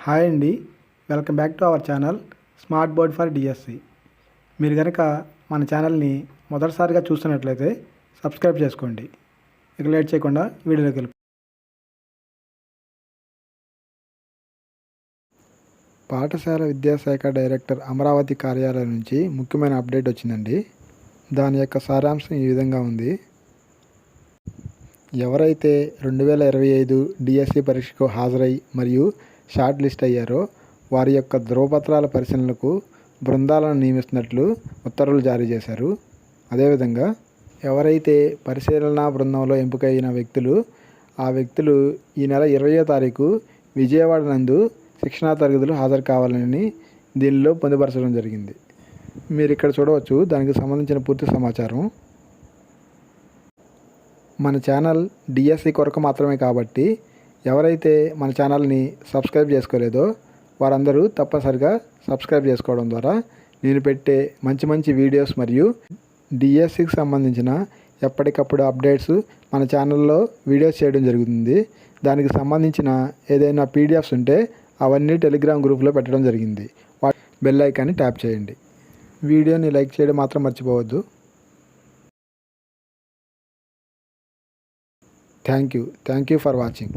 Hi అండి, welcome back to our channel smart board for DSC. మీరు కనుక మన ఛానల్ని మొదటిసారిగా చూస్తున్నట్లయితే సబ్స్క్రైబ్ చేసుకోండి. ఇక లేట్ చేయకుండా వీడియోలోకి వెళ్ళి పాఠశాల విద్యాశాఖ డైరెక్టర్ అమరావతి కార్యాలయం నుంచి ముఖ్యమైన అప్డేట్ వచ్చిందండి. దాని యొక్క సారాంశం ఈ విధంగా ఉంది. ఎవరైతే 2025 డిఎస్సి పరీక్షకు హాజరై మరియు షార్ట్ లిస్ట్ అయ్యారో వారి యొక్క ధ్రువపత్రాల పరిశీలనకు బృందాలను నియమిస్తున్నట్లు ఉత్తర్వులు జారీ చేశారు. అదేవిధంగా ఎవరైతే పరిశీలనా బృందంలో ఎంపికైన వ్యక్తులు ఆ వ్యక్తులు ఈ నెల 20వ తారీఖు విజయవాడ నందు శిక్షణా తరగతులు హాజరు కావాలని దీనిలో పొందుపరచడం జరిగింది. మీరు ఇక్కడ చూడవచ్చు దానికి సంబంధించిన పూర్తి సమాచారం. మన ఛానల్ డిఎస్సి కొరకు మాత్రమే కాబట్టి ఎవరైతే మన ఛానల్ని సబ్స్క్రైబ్ చేసుకోలేదో వారందరూ తప్పనిసరిగా సబ్స్క్రైబ్ చేసుకోవడం ద్వారా నేను పెట్టే మంచి మంచి వీడియోస్ మరియు డిఎస్సికి సంబంధించిన ఎప్పటికప్పుడు అప్డేట్స్ మన ఛానల్లో వీడియోస్ చేయడం జరుగుతుంది. దానికి సంబంధించిన ఏదైనా పీడిఎఫ్స్ ఉంటే అవన్నీ టెలిగ్రామ్ గ్రూప్లో పెట్టడం జరిగింది. బెల్ ఐకాన్ని ట్యాప్ చేయండి. వీడియోని లైక్ చేయడం మాత్రం మర్చిపోవద్దు. Thank you for watching.